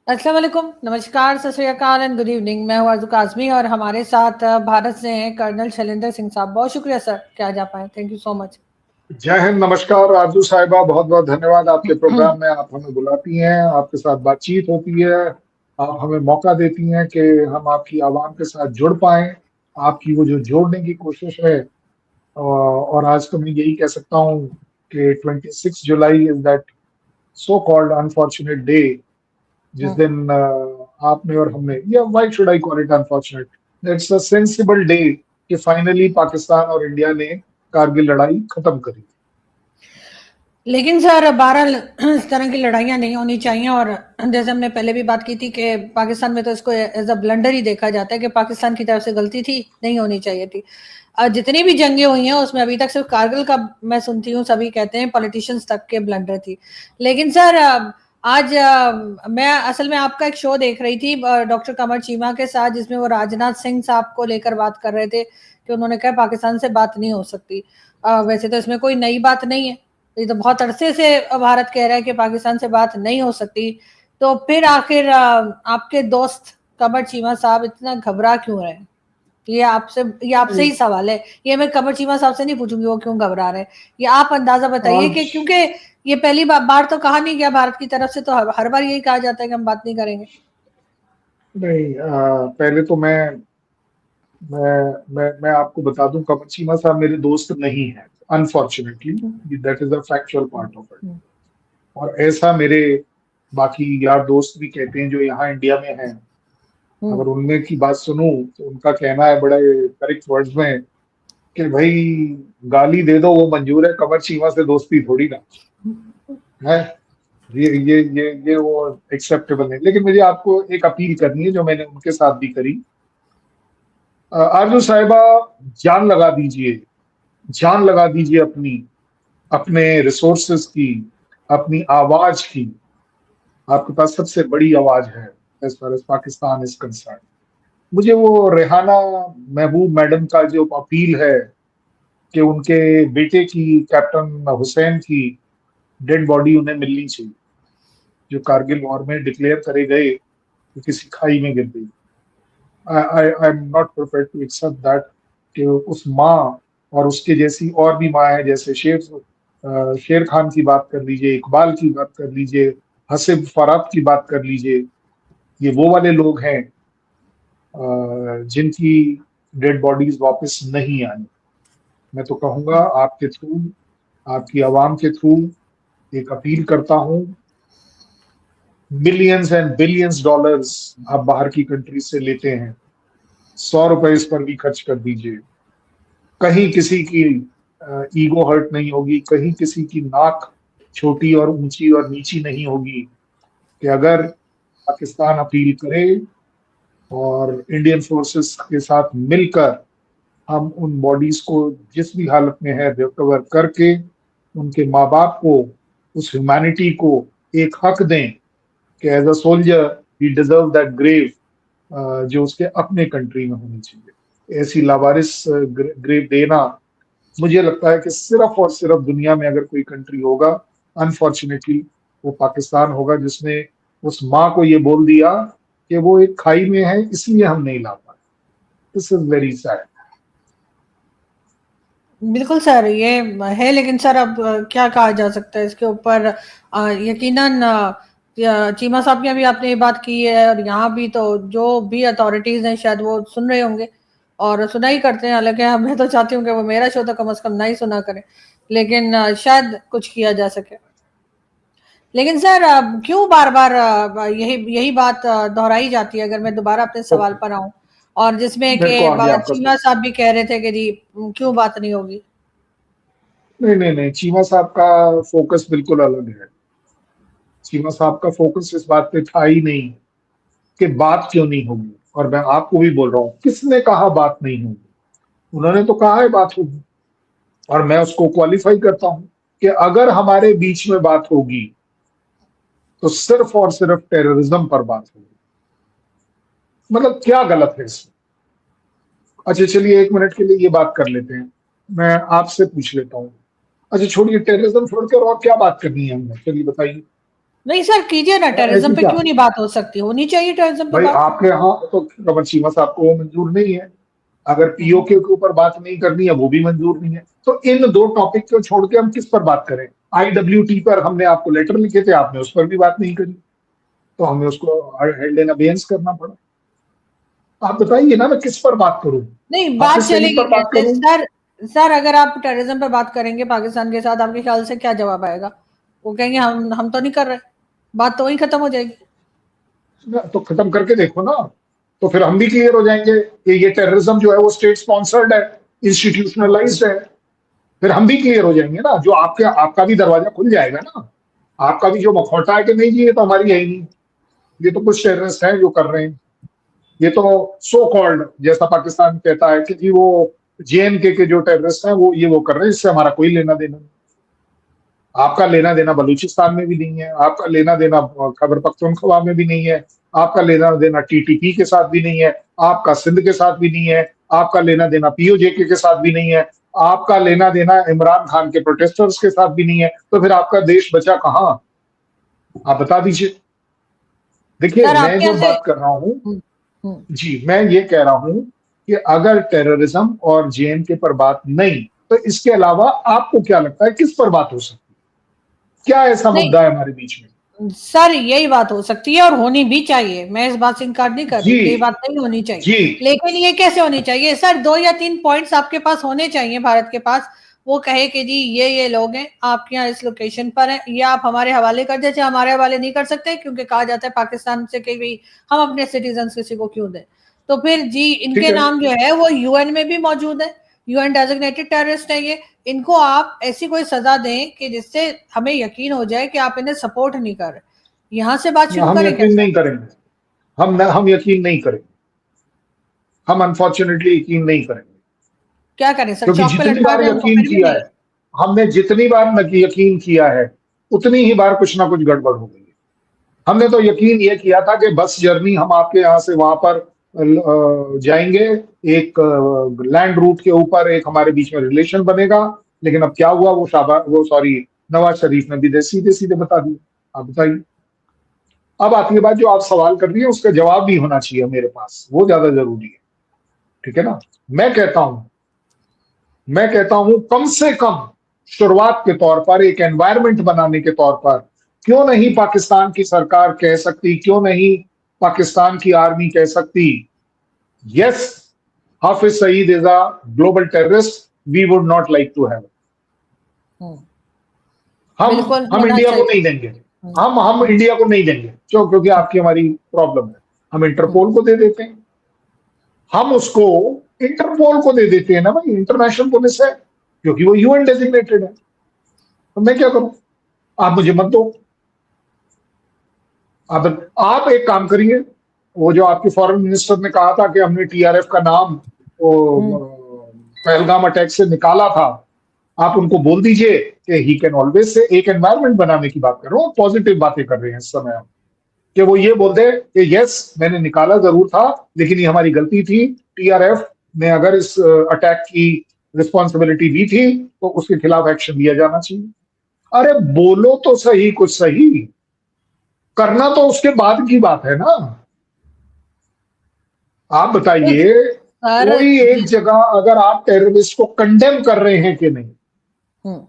अस्सलाम वालेकुम, नमस्कार, सत श्री अकाल एंड गुड इवनिंग। मैं हूँ आरज़ू काज़मी और हमारे साथ भारत से हैं कर्नल शैलेंद्र सिंह साहब। बहुत शुक्रिया सर कि आज आप आए। Thank you so much. जय हिंद, नमस्कार आरजू साहिबा, बहुत बहुत धन्यवाद। आपके प्रोग्राम में आप हमें बुलाती हैं, आपके साथ बातचीत होती है, आप हमें मौका देती हैं कि हम आपकी आवाम के साथ जुड़ पाएं। आपकी वो जो जोड़ने की कोशिश है, और आज तो मैं यही कह सकता हूँ कि 26 जुलाई is that so called unfortunate day, जिस दिन आपने और हमने, या why should I call it unfortunate, it's a sensible day कि फाइनली पाकिस्तान और इंडिया ने कारगिल लड़ाई खत्म करी। लेकिन सर बहरहाल इस तरह की लड़ाइयाँ नहीं होनी चाहिए। और जैसे हमने पहले भी बात की थी कि पाकिस्तान में तो इसको एज अ ब्लंडर ही देखा जाता है कि पाकिस्तान की तरफ से गलती थी, नहीं होनी चाहिए थी। जितनी भी जंगें हुई हैं उसमें अभी तक सिर्फ कारगिल का मैं सुनती हूँ, सभी कहते हैं पॉलिटिशियंस तक के ब्लंडर थी। लेकिन सर आज मैं असल में आपका एक शो देख रही थी डॉक्टर कमर चीमा के साथ, जिसमें वो राजनाथ सिंह साहब को लेकर बात कर रहे थे कि उन्होंने कहा पाकिस्तान से बात नहीं हो सकती। वैसे तो इसमें कोई नई बात नहीं है, ये तो बहुत अरसे से भारत कह रहा है कि पाकिस्तान से बात नहीं हो सकती। तो फिर आखिर आपके दोस्त कमर चीमा साहब इतना घबरा क्यों रहे हैं? ये आपसे ही सवाल है। ये मैं कमर चीमा साहब से नहीं पूछूंगी वो क्यों घबरा रहे हैं। ये आप अंदाजा बताइए कि आज क्योंकि ये पहली बार तो कहा नहीं गया भारत की तरफ से, तो हर बार यही कहा जाता है कि हम बात नहीं करेंगे। नहीं, पहले तो मैं आपको बता दूं, कमर चीमा साहब मेरे दोस्त नहीं है, unfortunately. That is a factual part of it. और ऐसा मेरे बाकी यार दोस्त भी कहते हैं जो यहाँ इंडिया में हैं। हम्म। अगर उनमें की बात सुनूं तो उनका कहना है बड़े करेक्ट वर्ड्स में कि भाई, गाली दे दो वो मंजूर है, कमर चीमा से दोस्ती थोड़ी ना है। ये वो एक्सेप्टेबल नहीं। लेकिन मुझे आपको एक अपील करनी है जो मैंने उनके साथ भी करी। आरजू साहिबा, जान लगा दीजिए, जान लगा दीजिए अपनी, अपने रिसोर्सेस की, अपनी आवाज की। आपके पास सबसे बड़ी आवाज है as far as Pakistan is concern. मुझे वो रेहाना महबूब मैडम का जो अपील है कि उनके बेटे की, कैप्टन हुसैन की डेड बॉडी उन्हें मिलनी चाहिए, जो कारगिल वॉर में डिक्लेयर करे गए कि किसी खाई में गिर गई। I am not prepared to accept that कि उस माँ और उसके जैसी और भी माँ है, जैसे शेर खान की बात कर लीजिए, इकबाल की बात कर लीजिए, हसीब फराब की बात कर लीजिए। ये वो वाले लोग हैं जिनकी डेड बॉडीज वापस नहीं आनी। मैं तो कहूंगा आपके थ्रू, आपकी आवाम के थ्रू एक अपील करता हूं। मिलियंस एंड बिलियंस डॉलर्स आप बाहर की कंट्री से लेते हैं, 100 रुपए इस पर भी खर्च कर दीजिए। कहीं किसी की ईगो हर्ट नहीं होगी, कहीं किसी की नाक छोटी और ऊंची और नीची नहीं होगी कि अगर पाकिस्तान अपील करे और इंडियन फोर्सेस के साथ मिलकर हम उन बॉडीज को जिस भी हालत में है रिकवर करके उनके माँ बाप को, उस ह्यूमैनिटी को एक हक दें कि as a soldier he deserve that grave जो उसके अपने कंट्री में होनी चाहिए। ऐसी लावारिस ग्रेव देना, मुझे लगता है कि सिर्फ और सिर्फ दुनिया में अगर कोई कंट्री होगा, अनफॉर्चुनेटली वो पाकिस्तान होगा, जिसने उस माँ को ये बोल दिया कि वो एक खाई में है इसलिए हम नहीं ला पाए। This is very sad. बिल्कुल सर, ये है। लेकिन सर अब क्या कहा जा सकता है इसके ऊपर? यकीनन चीमा साहब की भी आपने ये बात की है और यहाँ भी तो जो भी अथॉरिटीज हैं शायद वो सुन रहे होंगे और सुना ही करते हैं। हालांकि मैं तो चाहती हूँ कि वो मेरा शो तो कम से कम ना ही सुना करें, लेकिन शायद कुछ किया जा सके। लेकिन सर क्यों बार बार यही यही बात दोहराई जाती है? अगर मैं दोबारा अपने सवाल ओके, पर आऊं, और जिसमें कि मेरे को आ गया आपका चीमा सवाल। साहब भी कह रहे थे कि जी क्यों बात नहीं होगी। नहीं नहीं नहीं, चीमा साहब का फोकस बिल्कुल अलग है। चीमा साहब का फोकस इस बात पे था ही नहीं कि बात क्यों नहीं होगी। और मैं आपको भी बोल रहा हूँ, किसने कहा बात नहीं होगी? उन्होंने तो कहा है बात होगी, और मैं उसको क्वालिफाई करता हूँ कि अगर हमारे बीच में बात होगी तो सिर्फ और सिर्फ टेररिज्म पर बात होगी। मतलब क्या गलत है इसमें? अच्छा चलिए, 1 मिनट के लिए ये बात कर लेते हैं। मैं आपसे पूछ लेता हूँ, अच्छा छोड़िए टेररिज्म छोड़कर और क्या बात करनी है हमने, चलिए बताइए। नहीं सर, कीजिए ना, टेररिज्म ऐसी पे क्या क्यों नहीं बात हो सकती, होनी चाहिए टेररिज्म पे भाई, बात। आपके यहाँ तो कमर चीमा साहब को वो मंजूर नहीं है, अगर हम्म। पीओके के ऊपर बात नहीं करनी है वो भी मंजूर नहीं है, तो इन दो टॉपिक को छोड़ के हम किस पर बात करें? आईडब्ल्यूटी पर हमने आपको लेटर लिखे थे, आपने उस पर भी बात नहीं करी, तो हमें उसको हेल्ड इन अबेयंस करना पड़ा। आप बताइए ना, मैं किस पर बात करूं? नहीं, बात हाफिज सईद चलेगी पर बात कैसे करूं? सर? सर अगर आप टेररिज्म पे बात करेंगे पाकिस्तान के साथ, आपके ख्याल से क्या जवाब आएगा? वो कहेंगे हम तो नहीं कर रहे, बात तो वही खत्म हो जाएगी। तो खत्म करके देखो ना, तो फिर हम भी क्लियर हो जाएंगे कि ये टेररिज्म जो है वो स्टेट स्पॉन्सर्ड है, इंस्टीट्यूशनलाइज्ड है। फिर हम भी क्लियर हो जाएंगे ना, जो आपके आपका भी दरवाजा खुल जाएगा ना, आपका भी जो मखौटा है कि नहीं जी ये तो हमारी है ही नहीं, ये तो कुछ टेररिस्ट हैं जो कर रहे हैं, ये तो सो कॉल्ड, जैसा पाकिस्तान कहता है कि जी वो जेएनके के जो टेररिस्ट हैं वो ये वो कर रहे हैं, इससे हमारा कोई लेना देना नहीं। आपका लेना देना बलूचिस्तान में भी नहीं है, आपका लेना देना खैबर पख्तूनख्वा में भी नहीं है, आपका लेना देना टीटीपी के साथ भी नहीं है, आपका सिंध के साथ भी नहीं है, आपका लेना देना पीओजेके के साथ भी नहीं है, आपका लेना देना इमरान खान के प्रोटेस्टर्स के साथ भी नहीं है, तो फिर आपका देश बचा कहाँ? आप बता दीजिए। देखिए सर मैं आपके जो यहाँ से। बात कर रहा हूँ, हम्म, हम्म। जी मैं ये कह रहा हूँ कि अगर टेररिज्म और जेएनके पर बात नहीं, तो इसके अलावा आपको क्या लगता है किस पर बात हो सकती है? क्या ऐसा नहीं मुद्दा है हमारे बीच में? सर, यही बात हो सकती है और होनी भी चाहिए, मैं इस बात से इनकार नहीं कर रही जी कि ये बात नहीं होनी चाहिए। जी लेकिन ये कैसे होनी चाहिए सर? 2 या 3 पॉइंट्स आपके पास होने चाहिए, भारत के पास। वो कहे कि जी ये लोग हैं आपके यहाँ इस लोकेशन पर हैं, ये आप हमारे हवाले कर, जैसे हमारे हवाले नहीं कर सकते क्योंकि कहा जाता है पाकिस्तान से कि भाई हम अपने सिटीजन किसी को क्यों दें। तो फिर जी ठीक इनके है। नाम जो है वो यूएन में भी मौजूद है, यूएन डेजिग्नेटेड टेररिस्ट है ये। इनको आप ऐसी कोई सजा दें कि जिससे हमें यकीन हो जाए कि आप इन्हें सपोर्ट नहीं कर रहे। यहाँ से बात शुरू हम करें क्या यकीन सर? नहीं करेंगे, हम यकीन नहीं करेंगे, हम अनफॉर्चुनेटली यकीन नहीं करेंगे, क्या करें सर, क्योंकि चौक पे जितनी लटका बार दें हमको यकीन फिर भी किया नहीं? है, हमने जितनी बार यकीन किया है उतनी ही बार कुछ ना कुछ गड़बड़ हो गई है। हमने तो यकीन ये किया था कि बस जर्नी हम आपके यहाँ से वहां पर जाएंगे, एक लैंड रूट के ऊपर एक हमारे बीच में रिलेशन बनेगा, लेकिन अब क्या हुआ, वो सॉरी नवाज शरीफ ने भी सीधे सीधे बता दिया। आप बताइए। अब आती है बात, जो आप सवाल कर रही है उसका जवाब भी होना चाहिए मेरे पास, वो ज्यादा जरूरी है। ठीक है ना? मैं कहता हूं कम से कम शुरुआत के तौर पर, एक एनवायरनमेंट बनाने के तौर पर, क्यों नहीं पाकिस्तान की सरकार कह सकती, क्यों नहीं पाकिस्तान की आर्मी कह सकती, yes Hafiz Saeed is a global terrorist, we would not like to have. Hmm, हम बिल्कुल हम होना इंडिया को चाहिए। नहीं देंगे, हम्म, हम हम्म, इंडिया को नहीं देंगे, क्यों? क्योंकि आपकी हमारी प्रॉब्लम है। हम हम्म। इंटरपोल को दे देते हैं, हम उसको इंटरपोल को दे देते हैं ना भाई, इंटरनेशनल पुलिस है, क्योंकि वो यूएन डेजिग्नेटेड है। तो मैं क्या करूं? आप मुझे मत दो। आप एक काम करिए, वो जो आपके फॉरेन मिनिस्टर ने कहा था कि हमने टीआरएफ का नाम वो हम्म। पहलगाम अटैक से निकाला था, आप उनको बोल दीजिए कि ही कैन ऑलवेज से, एक एनवायरनमेंट बनाने की बात कर रहा हूँ, पॉजिटिव बातें कर रहे हैं इस समय हम, कि वो ये बोल दे कि यस मैंने निकाला जरूर था, लेकिन ये हमारी गलती थी, टीआरएफ ने अगर इस अटैक की रिस्पॉन्सिबिलिटी दी थी तो उसके खिलाफ एक्शन लिया जाना चाहिए। अरे बोलो तो सही, कुछ सही करना तो उसके बाद की बात है ना। आप तो बताइए, सर कोई एक जगह अगर आप टेररिस्ट को कंडेम कर रहे हैं कि नहीं? हम्म,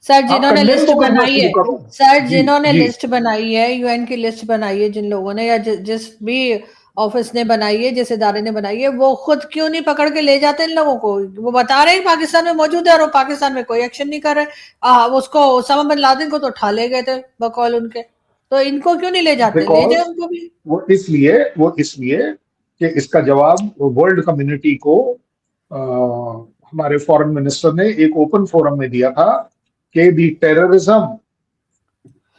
सर आप जिन्होंने कंडेम लिस्ट तो करना बनाई शुरू है, करो। सर जी जिन्होंने जी लिस्ट बनाई है, यूएन की लिस्ट बनाई है जिन लोगों ने, या जिस भी ऑफिस ने बनाई है, जिस इदारे ने बनाई है, वो खुद क्यों नहीं पकड़ के ले जाते इन लोगों को? वो बता रहे हैं पाकिस्तान में मौजूद है और वो पाकिस्तान में कोई एक्शन नहीं कर रहे। उसको ओसामा बिन लादेन को तो उठा ले गए थे बकौल उनके, तो इनको क्यों नहीं ले जाते? ले बिकॉज जाए उनको भी। वो इसलिए कि इसका जवाब वर्ल्ड कम्युनिटी को हमारे फॉरेन मिनिस्टर ने एक ओपन फोरम में दिया था कि the terrorism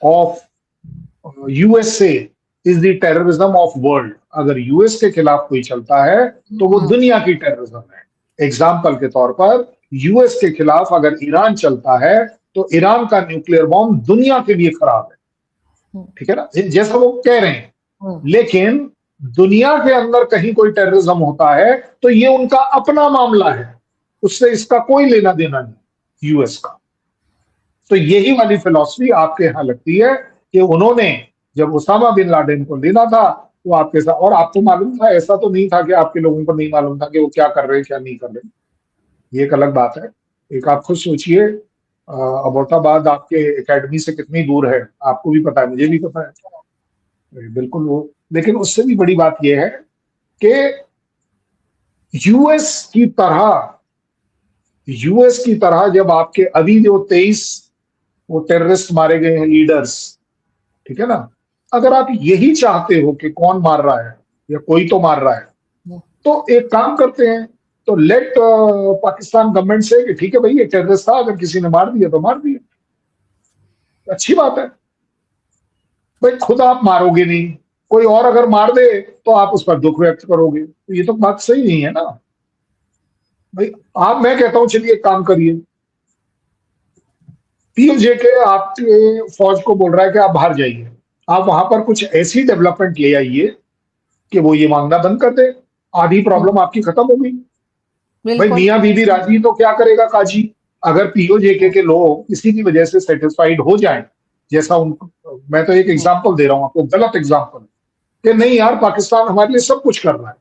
of USA is the terrorism of world. अगर यूएस के खिलाफ कोई चलता है तो वो दुनिया की टेररिज्म है। एग्जाम्पल के तौर पर, यूएस के खिलाफ अगर ईरान चलता है तो ईरान का न्यूक्लियर बॉम्ब दुनिया के लिए खराब है। ठीक है ना, जैसा वो कह रहे हैं। लेकिन दुनिया के अंदर कहीं कोई टेररिज्म होता है तो ये उनका अपना मामला है, उससे इसका कोई लेना देना नहीं यूएस का। तो यही वाली फिलॉसफी आपके यहां लगती है कि उन्होंने जब उसामा बिन लादेन को लेना था तो आपके साथ, और आपको मालूम था, ऐसा तो नहीं था कि आपके लोगों को नहीं मालूम था कि वो क्या कर रहे हैं क्या नहीं कर रहे, ये एक अलग बात है। एक आप खुद सोचिए, अबोटाबाद आपके एकेडमी से कितनी दूर है, आपको भी पता है, मुझे भी पता है, बिल्कुल वो। लेकिन उससे भी बड़ी बात यह है कि यूएस की तरह जब आपके अभी जो 23 वो टेररिस्ट मारे गए हैं लीडर्स, ठीक है ना, अगर आप यही चाहते हो कि कौन मार रहा है या कोई तो मार रहा है, तो एक काम करते हैं, तो लेट पाकिस्तान गवर्नमेंट से कि ठीक है भाई ये टेररिस्ट था, अगर किसी ने मार दिया तो मार दिया, अच्छी बात है। भाई खुद आप मारोगे नहीं, कोई और अगर मार दे तो आप उस पर दुख व्यक्त करोगे, तो ये तो बात सही नहीं है ना भाई। मैं कहता हूं चलिए एक काम करिए, पीओजे के आपके फौज को बोल रहा है कि आप बाहर जाइए, आप वहां पर कुछ ऐसी डेवलपमेंट ले आइए कि वो ये मांगना बंद कर दे, आधी प्रॉब्लम आपकी खत्म हो गई। भाई मियां बीबी राजी तो क्या करेगा काजी, अगर पीओजेके के लोग किसी की वजह से सेटिस्फाइड हो जाएं, जैसा उनको, मैं तो एक एग्जांपल दे रहा हूं आपको, गलत एग्जांपल, कि नहीं यार पाकिस्तान हमारे लिए सब कुछ कर रहा है,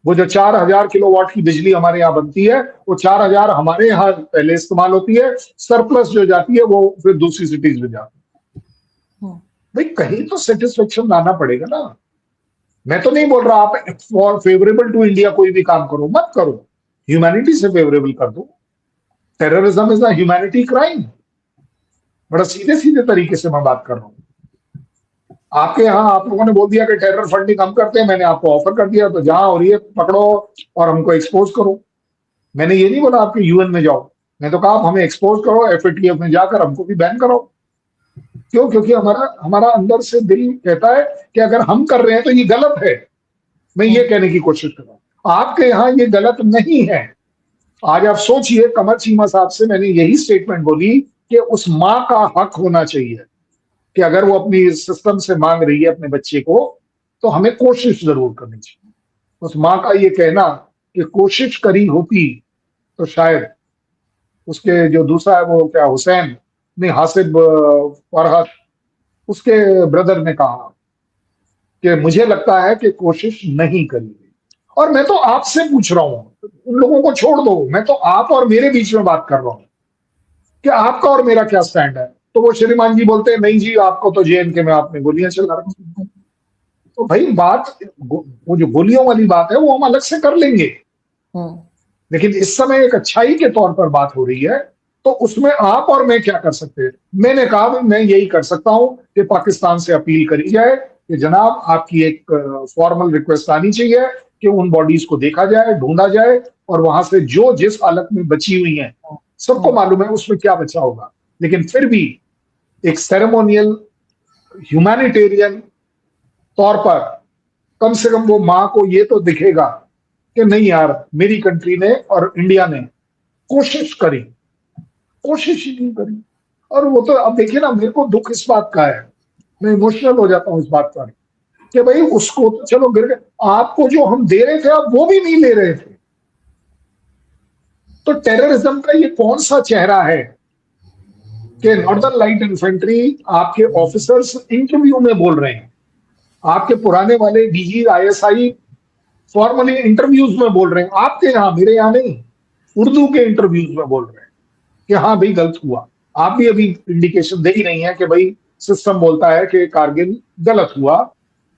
वो जो 4000 किलोवाट की बिजली हमारे यहाँ बनती है, वो 4000 हमारे यहाँ पहले इस्तेमाल होती है, सरप्लस जो जाती है वो फिर दूसरी सिटीज में जाती है। भाई कहीं तो सेटिस्फेक्शन लाना पड़ेगा ना। मैं तो नहीं बोल रहा आप फॉर फेवरेबल टू इंडिया कोई भी काम करो, मत करो, ह्यूमैनिटी से फेवरेबल कर दो। Terrorism is a humanity crime, बड़ा सीधे सीधे तरीके से मैं बात कर रहा हूँ। आपके यहाँ आप लोगों ने बोल दिया कि टेरर फंडिंग हम करते हैं, मैंने आपको ऑफर कर दिया, तो जहां हो रही है पकड़ो और हमको एक्सपोज करो। मैंने ये नहीं बोला आपके यूएन में जाओ, मैं तो कहा आप हमें एक्सपोज करो, एफएटीएफ में जाकर हमको भी बैन करो। क्यों? क्योंकि हमारा हमारा अंदर से दिल कहता है कि अगर हम कर रहे हैं तो ये गलत है। मैं ये कहने की कोशिश कर रहा हूं, आपके यहाँ ये गलत नहीं है। आज आप सोचिए, कमर चीमा साहब से मैंने यही स्टेटमेंट बोली कि उस माँ का हक होना चाहिए कि अगर वो अपनी सिस्टम से मांग रही है अपने बच्चे को, तो हमें कोशिश जरूर करनी चाहिए। उस माँ का ये कहना कि कोशिश करी होती तो शायद, उसके जो दूसरा है वो क्या हुसैन ने, हासिब फरहत, उसके ब्रदर ने कहा कि मुझे लगता है कि कोशिश नहीं करी गई। और मैं तो आपसे पूछ रहा हूं, उन लोगों को छोड़ दो, मैं तो आप और मेरे बीच में बात कर रहा हूं कि आपका और मेरा क्या स्टैंड है। तो वो श्रीमान जी बोलते हैं नहीं जी आपको तो जेएनके में आपने गोलियां चला रखी। तो भाई बात, वो जो गोलियों वाली बात है वो हम अलग से कर लेंगे, लेकिन इस समय एक अच्छाई के तौर पर बात हो रही है, तो उसमें आप और मैं क्या कर सकते हैं। मैंने कहा मैं यही कर सकता हूं कि पाकिस्तान से अपील करी जाए कि जनाब आपकी एक फॉर्मल रिक्वेस्ट आनी चाहिए कि उन बॉडीज को देखा जाए, ढूंढा जाए, और वहां से जो जिस हालत में बची हुई हैं, सबको मालूम है उसमें क्या बचा होगा, लेकिन फिर भी एक सेरेमोनियल ह्यूमैनिटेरियन तौर पर कम से कम वो माँ को ये तो दिखेगा कि नहीं यार मेरी कंट्री ने और इंडिया ने कोशिश करी, कोशिश ही नहीं करी। और वो तो अब देखिए ना, मेरे को दुख इस बात का है, मैं इमोशनल हो जाता हूँ इस बात पर कि भाई उसको तो चलो गिर गए, आपको जो हम दे रहे थे आप वो भी नहीं ले रहे थे। तो टेररिज्म का ये कौन सा चेहरा है कि नॉर्दर्न लाइट इन्फेंट्री आपके ऑफिसर्स इंटरव्यू में बोल रहे हैं, आपके पुराने वाले डीजी आईएसआई फॉर्मली इंटरव्यूज में बोल रहे हैं, आपके यहाँ, मेरे यहाँ नहीं, उर्दू के इंटरव्यूज में बोल रहे हैं कि हाँ भाई गलत हुआ। आप भी अभी इंडिकेशन दे ही नहीं है कि भाई सिस्टम बोलता है कि कारगिल गलत हुआ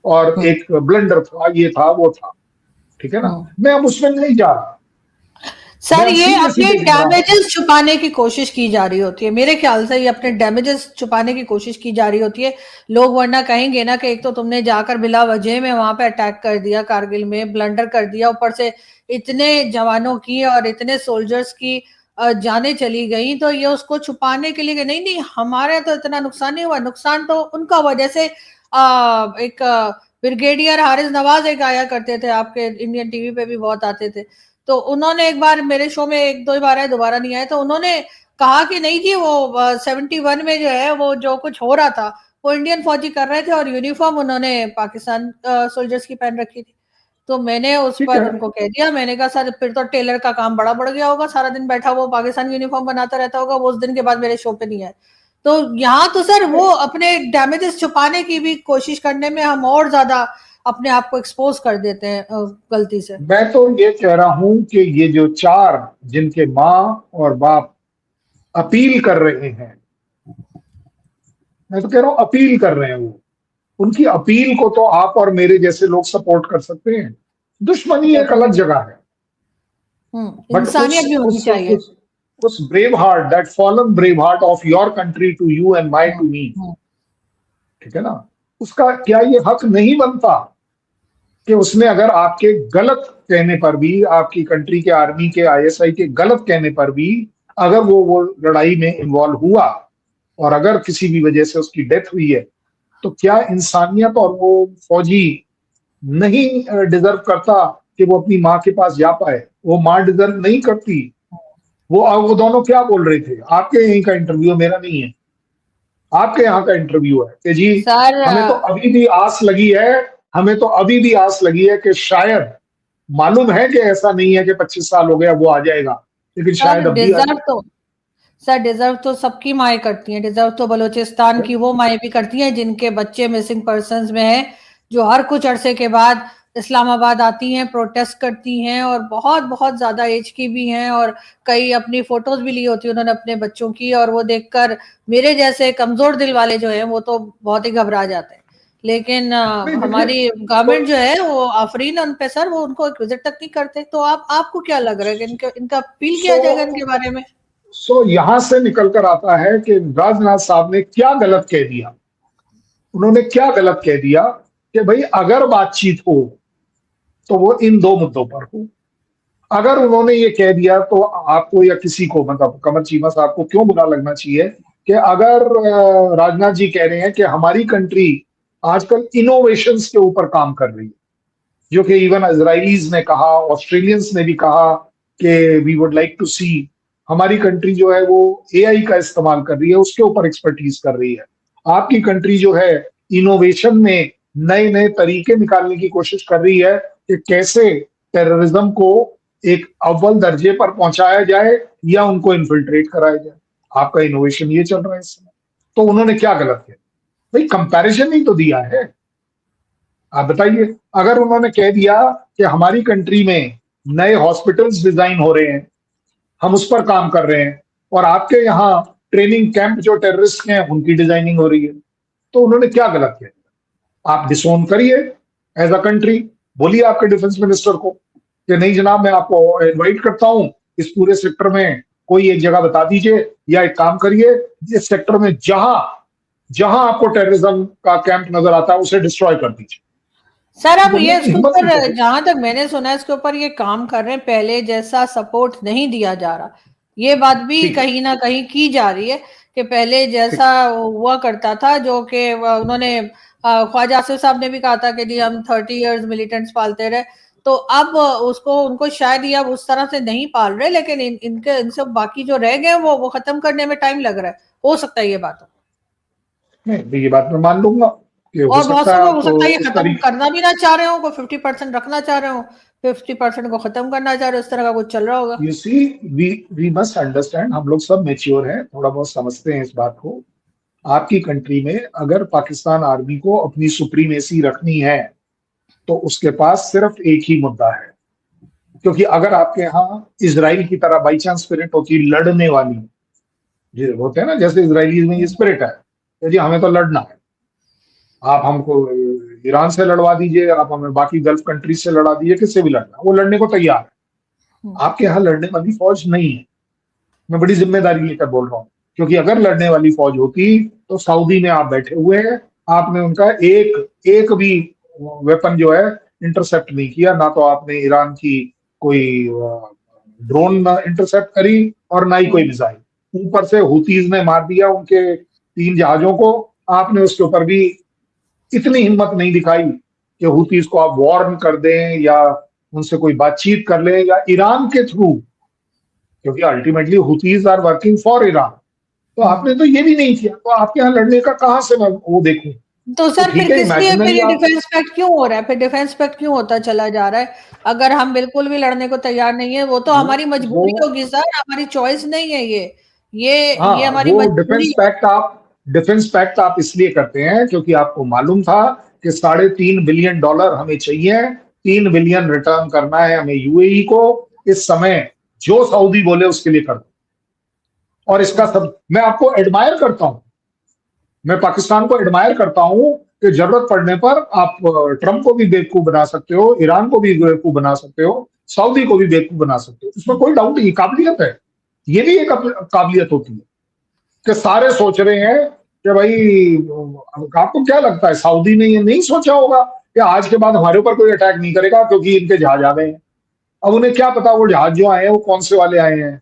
और एक ब्लंडर था, ये था वो था, ठीक है ना। मैं अब उसमें नहीं जा रहा सर, ये अपने डैमेजेस छुपाने की कोशिश की जा रही होती है, मेरे ख्याल से ये अपने डैमेजेस छुपाने की कोशिश की जा रही होती है। लोग वरना कहेंगे ना कि एक तो तुमने जाकर बिला वजह में वहां पे अटैक कर दिया, कारगिल में ब्लंडर कर दिया, ऊपर से इतने जवानों की और इतने सोल्जर्स की जाने चली गई, तो ये उसको छुपाने के लिए कि नहीं नहीं हमारे तो इतना नुकसान नहीं हुआ, नुकसान तो उनका हुआ। जैसे एक ब्रिगेडियर हारिस नवाज एक आया करते थे, आपके इंडियन टीवी पे भी बहुत आते थे, तो उन्होंने एक बार मेरे शो में एक दो बार आए, दोबारा नहीं आए, तो उन्होंने कहा कि नहीं जी वो 71 में जो है वो जो कुछ हो रहा था वो इंडियन फौजी कर रहे थे और यूनिफॉर्म उन्होंने पाकिस्तान सोल्जर्स की पहन रखी थी। तो मैंने उस पर उनको कह दिया, मैंने कहा सर फिर तो टेलर का काम बड़ा बढ़ गया होगा, सारा दिन बैठा वो पाकिस्तान यूनिफॉर्म बनाता रहता होगा, वो उस दिन के बाद मेरे शो पे नहीं आए। तो यहाँ तो सर वो अपने डैमेजेस छुपाने की भी कोशिश करने में हम और ज्यादा अपने आप को एक्सपोज कर देते हैं गलती से। मैं तो ये कह रहा हूं कि ये जो चार जिनके माँ और बाप अपील कर रहे हैं, मैं तो कह रहा हूं अपील कर रहे हैं, वो उनकी अपील को तो आप और मेरे जैसे लोग सपोर्ट कर सकते हैं। दुश्मनी एक अलग जगह है, बट इंसानियत भी होनी चाहिए। उस brave heart, that fallen brave heart of your country to you and my to me, hmm, ठीक है ना, उसका क्या ये हक नहीं बनता कि उसने अगर आपके गलत कहने पर भी, आपकी कंट्री के आर्मी के, आईएसआई के गलत कहने पर भी, अगर वो लड़ाई में इन्वॉल्व हुआ और अगर किसी भी वजह से उसकी डेथ हुई है, तो क्या इंसानियत और वो फौजी नहीं डिजर्व करता कि वो अपनी माँ के पास जा पाए? वो माँ डिजर्व नहीं करती? वो दोनों क्या बोल रहे थे? आपके यहीं का इंटरव्यू, मेरा नहीं है, आपके यहाँ का इंटरव्यू है कि जी सर हमें तो अभी भी आस लगी है, हमें तो अभी भी आस लगी है कि शायद, मालूम है कि ऐसा नहीं है कि 25 साल हो गया वो आ जाएगा, लेकिन शायद अब भी आ जाए। सर डिजर्व तो सबकी माएँ करती हैं, डिजर्व तो बलूचिस्तान की वो माएँ भी करती हैं जिनके बच्चे मिसिंग पर्सन्स में हैं, जो हर कुछ अरसे के बाद इस्लामाबाद आती हैं, प्रोटेस्ट करती हैं और बहुत बहुत ज्यादा एज की भी हैं और कई अपनी फोटोज भी ली होती है उन्होंने अपने बच्चों की, और वो देखकर मेरे जैसे कमजोर दिल वाले जो हैं वो तो बहुत ही घबरा जाते हैं। लेकिन नहीं देखिए, हमारी गवर्नमेंट जो है वो आफरीन उन पे सर, वो उनको एक विजिट तक नहीं करते। तो आपको क्या लग रहा है कि इनका अपील किया सो जाएगा इनके बारे में? यहां से निकल कर आता है कि राजनाथ साहब ने क्या गलत कह दिया। उन्होंने क्या गलत कह दिया कि भाई अगर बातचीत हो तो वो इन दो मुद्दों पर हो। अगर उन्होंने ये कह दिया तो आपको या किसी को, मतलब कमर चीमा साहब को क्यों बुरा लगना चाहिए कि अगर राजनाथ जी कह रहे हैं कि हमारी कंट्री आजकल इनोवेशंस के ऊपर काम कर रही है, जो कि इवन इजराइलीज ने कहा, ऑस्ट्रेलियंस ने भी कहा कि वी वुड लाइक टू सी, हमारी कंट्री जो है वो एआई का इस्तेमाल कर रही है, उसके ऊपर एक्सपर्टीज कर रही है। आपकी कंट्री जो है इनोवेशन में नए नए तरीके निकालने की कोशिश कर रही है कि कैसे टेररिज्म को एक अव्वल दर्जे पर पहुंचाया जाए या उनको इन्फिल्ट्रेट कराया जाए। आपका इनोवेशन ये चल रहा है इस समय। तो उन्होंने क्या गलत किया? भाई कंपैरिजन ही तो दिया है। आप बताइए, अगर उन्होंने कह दिया कि हमारी कंट्री में नए हॉस्पिटल्स डिजाइन हो रहे हैं, हम उस पर काम कर रहे हैं, और आपके यहाँ ट्रेनिंग कैंप जो टेररिस्ट के हैं उनकी डिजाइनिंग हो रही है, तो उन्होंने क्या गलत किया? आप डिसोन करिए एज अ कंट्री, बोलिए आपके डिफेंस मिनिस्टर को कि नहीं जनाब, मैं आपको इनवाइट करता हूं, इस पूरे सेक्टर में कोई एक जगह बता दीजिए, या एक काम करिए, इस सेक्टर में जहां जहां आपको टेररिज्म का कैंप नजर आता है उसे डिस्ट्रॉय कर दीजिए। सर अब बोलने ये की इसके हिम्मत नहीं ऊपर होती। जहां तक मैंने सुना है इसके ऊपर ये काम कर रहे हैं, पहले जैसा सपोर्ट नहीं दिया जा रहा, ये बात भी ठीक है, कहीं ना कहीं की जा रही है कि पहले ठीक। जैसा हुआ करता था, जो कि उन्होंने ख्वाजा आसिफ साहब ने भी कहा था कि जी हम 30 इयर्स मिलिटेंट्स पालते रहे। तो अब उसको उनको शायद ये अब उस तरह से नहीं पाल रहे, लेकिन इनके इनसे बाकी जो रह गए वो खत्म करने में टाइम लग रहा है। हो सकता है ये बात हो, नहीं, ये बात मैं मान लूंगा कि हो और बहुत सकता से है लोग हो आप सकता है ये इस खत्म तरीके। करना भी ना चाह रहे हो, को 50% रखना चाह रहे हो, 50% को खत्म करना चाह रहे हो, इस तरह का कुछ चल रहा होगा। You see, we must understand, हम लोग सब मेच्योर हैं, थोड़ा बहुत समझते हैं इस बात को। आपकी कंट्री में अगर पाकिस्तान आर्मी को अपनी सुप्रीमेसी रखनी है तो उसके पास सिर्फ एक ही मुद्दा है। क्योंकि अगर आपके यहाँ इसराइल की तरह बाई चांस स्पिरिट होती लड़ने वाली, जो होते हैं ना, जैसे इसराइली में ये स्पिरिट है कि जी हमें तो लड़ना है, आप हमको ईरान से लड़वा दीजिए, आप हमें बाकी गल्फ कंट्रीज से लड़ा दीजिए, किससे भी लड़ना, वो लड़ने को तैयार है। आपके यहाँ लड़ने वाली फौज नहीं है। मैं बड़ी जिम्मेदारी लेकर बोल रहा हूँ, क्योंकि अगर लड़ने वाली फौज होती तो सऊदी में आप बैठे हुए हैं, आपने उनका एक एक भी वेपन जो है इंटरसेप्ट नहीं किया, ना तो आपने ईरान की कोई ड्रोन इंटरसेप्ट करी और ना ही कोई मिसाइल। ऊपर से हुतीज ने मार दिया उनके 3 जहाजों को, आपने उसके ऊपर भी इतनी हिम्मत नहीं दिखाई कि हुतीज को आप वार्न कर दें या उनसे कोई बातचीत कर ले, या ईरान के थ्रू, क्योंकि ultimately Houthis are working for Iran. तो आपने तो ये भी नहीं किया, तो आपके यहाँ लड़ने का कहां से मैं वो देखूं? तो तो सर ठीक फिर है, किस लिए फिर इमेजिनरी ये आप। डिफेंस पैक्ट क्यों हो रहा है, फिर डिफेंस पैक्ट क्यों होता चला जा रहा है? अगर हम बिल्कुल भी लड़ने को तैयार नहीं है, वो तो वो हमारी वो मजबूरी होगी सर, हमारी चॉइस नहीं है ये हाँ, हमारी वो डिफेंस मजबूरी है। पैक्ट आप डिफेंस पैक्ट आप इसलिए करते हैं क्योंकि आपको मालूम था कि $3.5 बिलियन हमें चाहिए, 3 बिलियन रिटर्न करना है हमें यूएई को। इस समय जो सऊदी बोले उसके लिए कर दो। और इसका सब मैं आपको एडमायर करता हूं, मैं पाकिस्तान को एडमायर करता हूं कि जरूरत पड़ने पर आप ट्रंप को भी बेवकूफ बना सकते हो, ईरान को भी बेवकूफ बना सकते हो, सऊदी को भी बेवकूफ बना सकते हो, इसमें कोई डाउट नहीं, काबिलियत है। ये भी एक काबिलियत होती है कि सारे सोच रहे हैं कि भाई, आपको क्या लगता है सऊदी ने ये नहीं सोचा होगा कि आज के बाद हमारे ऊपर कोई अटैक नहीं करेगा क्योंकि इनके जहाज आ गए हैं। अब उन्हें क्या पता वो जहाज जो आए हैं वो कौन से वाले आए हैं,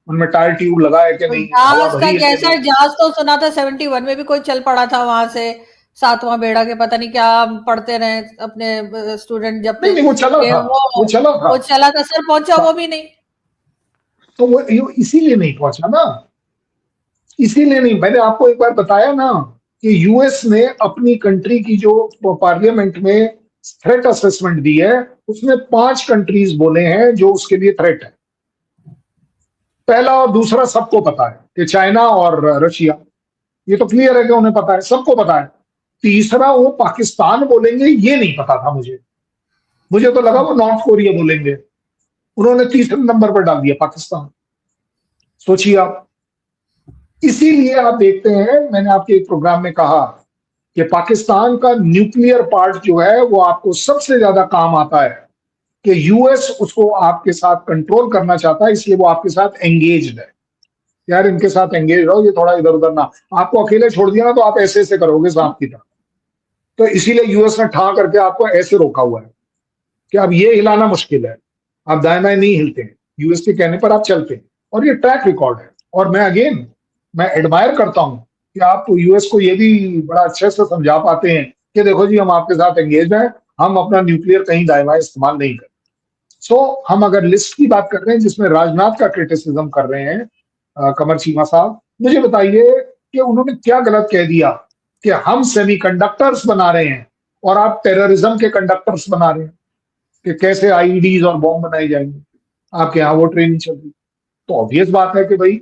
उनमें टायर ट्यूब लगा है कि नहीं, हवा जहाज का भरी है कि कैसा नहीं। जहाज तो सुना था 71 में भी कोई चल पड़ा था वहां से, सातवां बेड़ा के, पता नहीं क्या पढ़ते रहे अपने स्टूडेंट जब नहीं पे नहीं, वो चला कि था, वो चला था। वो चला था सर, पहुंचा वो भी नहीं। तो वो इसीलिए नहीं पहुंचा ना, इसीलिए नहीं। मैंने आपको एक बार बताया ना कि यूएस ने अपनी कंट्री की जो पार्लियामेंट में थ्रेट असेसमेंट दी है, उसमें 5 कंट्रीज बोले हैं जो उसके लिए थ्रेट है। पहला और दूसरा सबको पता है कि चाइना और रशिया, ये तो क्लियर है कि उन्हें पता है, सबको पता है। तीसरा वो पाकिस्तान बोलेंगे, ये नहीं पता था मुझे, मुझे तो लगा वो नॉर्थ कोरिया बोलेंगे। उन्होंने तीसरे नंबर पर डाल दिया पाकिस्तान। सोचिए आप। इसीलिए आप देखते हैं, मैंने आपके एक प्रोग्राम में कहा कि पाकिस्तान का न्यूक्लियर पार्ट जो है वो आपको सबसे ज्यादा काम आता है, कि यूएस उसको आपके साथ कंट्रोल करना चाहता है, इसलिए वो आपके साथ एंगेज्ड है। यार इनके साथ एंगेज रहो, ये थोड़ा इधर उधर ना, आपको अकेले छोड़ दिया ना तो आप ऐसे ऐसे करोगे सांप की तरह। तो इसीलिए यूएस ने ठा करके आपको ऐसे रोका हुआ है कि अब ये हिलाना मुश्किल है, आप दाएं बाएं नहीं हिलते हैं, यूएस के कहने पर आप चलते हैं। और ये ट्रैक रिकॉर्ड है। और मैं एडमायर करता हूं कि आप यूएस को ये भी बड़ा अच्छे से समझा पाते हैं कि देखो जी, हम आपके साथ एंगेज हैं, हम अपना न्यूक्लियर कहीं दाएं बाएं इस्तेमाल नहीं करते। सो हम अगर लिस्ट की बात कर रहे हैं जिसमें राजनाथ का क्रिटिसिज्म कर रहे हैं कमर चीमा साहब, मुझे बताइए कि उन्होंने क्या गलत कह दिया कि हम सेमीकंडक्टर्स बना रहे हैं और आप टेररिज्म के कंडक्टर्स बना रहे हैं, कि कैसे आईईडीज और बॉम्ब बनाए जाएंगे, आपके यहाँ वो ट्रेनिंग चल रही। तो ऑब्वियस बात है कि भाई